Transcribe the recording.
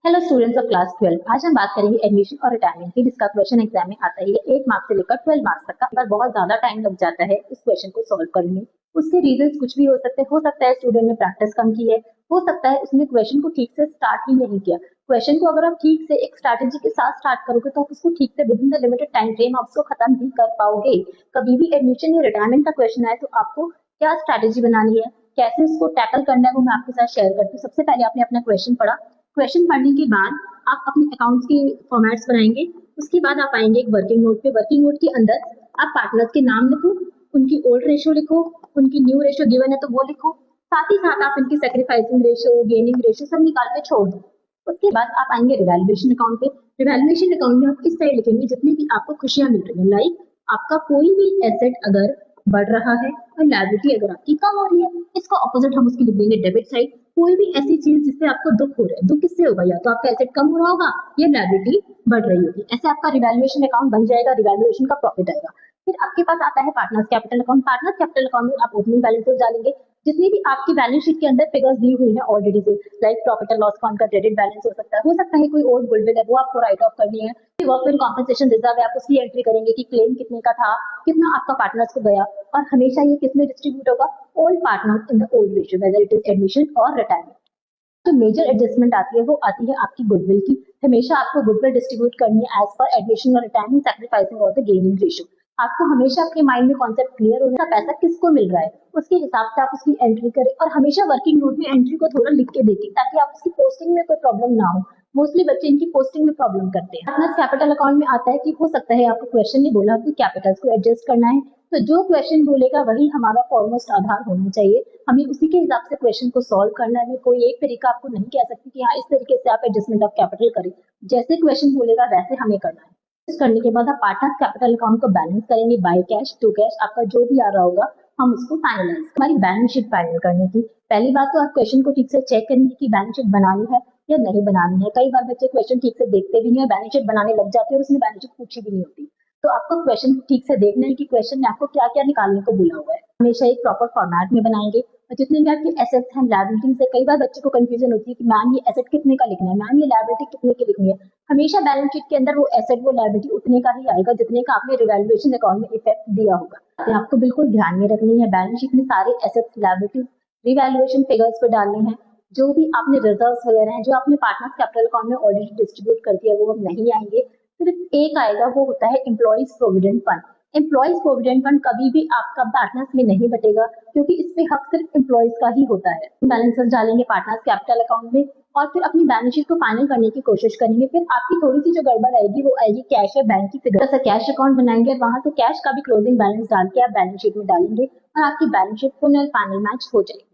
Hello students of class 12। आज हम बात करेंगे एडमिशन और रिटायरमेंट की, जिसका क्वेश्चन एग्जाम में आता है 8 मार्क्स से लेकर 12 मार्क्स तक का। पर बहुत ज्यादा टाइम लग जाता है इस क्वेश्चन को सॉल्व करने में। उसके रीजंस कुछ भी हो सकता है स्टूडेंट ने प्रैक्टिस कम की है, हो सकता है उसने क्वेश्चन को ठीक से स्टार्ट ही नहीं किया। क्वेश्चन को अगर आप ठीक से एक स्ट्रैटेजी के साथ स्टार्ट करोगे तो आप उसको ठीक से with in the limited time frame आप उसको खत्म भी कर पाओगे। कभी भी एडमिशन या रिटायरमेंट का क्वेश्चन आए तो आपको क्या स्ट्रैटेजी बनानी है, कैसे इसको टैकल करना है, वो मैं आपके साथ शेयर करती हूँ। सबसे पहले आपने अपना क्वेश्चन पढ़ा। क्वेश्चन पढ़ने के बाद आप अपने अकाउंट्स के फॉर्मेट्स बनाएंगे। उसके बाद आप आएंगे एक वर्किंग नोट पे। वर्किंग नोट के अंदर आप पार्टनर्स के नाम लिखो, उनकी ओल्ड रेशियो लिखो, उनकी न्यू रेशियो गिवन है तो वो लिखो। साथ ही साथ आप इनकी सेक्रीफाइसिंग रेशियो, गेनिंग रेशियो सब निकाल के छोड़ दो। उसके बाद आप आएंगे रिवैल्यूएशन अकाउंट पे। रिवैल्यूएशन अकाउंट में आप इस साइड लिखेंगे जितनी भी आपको खुशियां मिल रही है, लाइक आपका कोई भी एसेट अगर बढ़ रहा है और लायबिलिटी अगर आपकी कम हो रही है, इसका ऑपोजिट हम उसकी लिख देंगे डेबिट साइड। कोई भी ऐसी चीज जिससे आपको दुख हो रहा है, दुख किससे होगा, या तो आपका एसेट कम हो रहा होगा या लायबिलिटी बढ़ रही होगी। ऐसे आपका रिवैल्यूएशन अकाउंट बन जाएगा, रिवैल्यूएशन का प्रॉफिट आएगा। फिर आपके पास आता है partners capital account. Partners capital account में आप ओपनिंग बैलेंसेस डालेंगे, जितनी भी आपकी बैलेंस शीट के अंदर फिगर्स दी हुई है ऑलरेडी से, like profit and loss account का क्रेडिट बैलेंस हो सकता है कोई ओल्ड गुडविल है वो आपको राइट ऑफ करनी है। वर्कमैन कॉम्पनसेशन रिजर्व है, आप उसकी एंट्री करेंगे कि क्लेम कितने का था, कितना आपका पार्टनर्स को गया, और हमेशा ये किसमें डिस्ट्रीब्यूट होगा, old partners in the old ratio, whether it is admission और रिटायरमेंट। जो मेजर एडजस्टमेंट आती है वो आती है आपकी गुडविल की। हमेशा आपको गुडविल डिस्ट्रीब्यूट करनी है एज पर एडमिशन और रिटायरमेंट, सैक्रिफाइसिंग और द गेनिंग रेशियो। आपको हमेशा अपने माइंड में कॉन्सेप्ट क्लियर होना, पैसा किसको मिल रहा है उसके हिसाब से आप उसकी एंट्री करें, और हमेशा वर्किंग नोट में एंट्री को थोड़ा लिख के देखें ताकि आप उसकी पोस्टिंग में कोई प्रॉब्लम ना हो। मोस्टली बच्चे इनकी पोस्टिंग में प्रॉब्लम करते हैं। अपना कैपिटल अकाउंट में आता है कि हो सकता है आपको क्वेश्चन ने बोला कि कैपिटल्स को एडजस्ट करना है, तो जो क्वेश्चन बोलेगा वही हमारा फॉरमोस्ट आधार होना चाहिए। हमें उसी के हिसाब से क्वेश्चन को सॉल्व करना है। मैं कोई एक तरीका आपको नहीं कह सकती कि हाँ इस तरीके से आप एडजस्टमेंट ऑफ कैपिटल करें, जैसे क्वेश्चन बोलेगा वैसे हमें करना है। इस करने के बाद आप पार्टनर्स कैपिटल अकाउंट को बैलेंस करेंगे बाय कैश टू कैश, आपका जो भी आ रहा होगा हम उसको फाइनलाइज। हमारी बैलेंस शीट फाइनल करने की पहली बात तो आप क्वेश्चन को ठीक से चेक करेंगे कि बैलेंस शीट बनानी है या नहीं बनानी है। कई बार बच्चे क्वेश्चन ठीक से देखते भी नहीं है, बैलेंस शीट बनाने लग जाते हैं और उसने बैलेंस शीट पूछी भी नहीं होती। तो आपको क्वेश्चन ठीक से देखना है कि क्वेश्चन में आपको क्या क्या निकालने को बोला हुआ है। हमेशा एक प्रॉपर फॉर्मेट में बनाएंगे, और जितने भी आपके एसेट्स हैं, लायबिलिटीज है, कई बार बच्चे को कंफ्यूजन होती है कि मैम ये एसेट कितने का लिखना है, मैम ये लायबिलिटी कितने की लिखनी है। हमेशा बैलेंस शीट के अंदर वो एसेट वो लायबिलिटी उतने का ही आएगा जितने का आपने रिवैल्यूएशन अकाउंट में इफेक्ट दिया होगा। तो आपको बिल्कुल ध्यान में रखनी है, बैलेंस शीट में सारे एसेट्स लायबिलिटीज रिवैल्यूएशन फिगर्स पे डालने हैं। जो भी आपने रिजर्व्स वगैरह हैं जो आपने पार्टनर्स कैपिटल अकाउंट में ऑलरेडी डिस्ट्रीब्यूट कर दिया वो अब नहीं आएंगे। सिर्फ एक आएगा, वो होता है employees provident fund. Employees provident fund कभी भी आपका पार्टनर्स में नहीं बटेगा, क्योंकि इस पे हक सिर्फ एम्प्लॉइज का ही होता है। बैलेंसेस डालेंगे पार्टनर्स कैपिटल अकाउंट में, और फिर अपनी बैलेंस शीट को फाइनल करने की कोशिश करेंगे। फिर आपकी थोड़ी सी जो गड़बड़ आएगी वो आएगी कैश या बैंक की फिगर से। कैश अकाउंट बनाएंगे, वहां से कैश का भी क्लोजिंग बैलेंस डाल के आप बैलेंस शीट में डालेंगे और आपकी बैलेंस शीट फाइनल मैच हो जाएगी।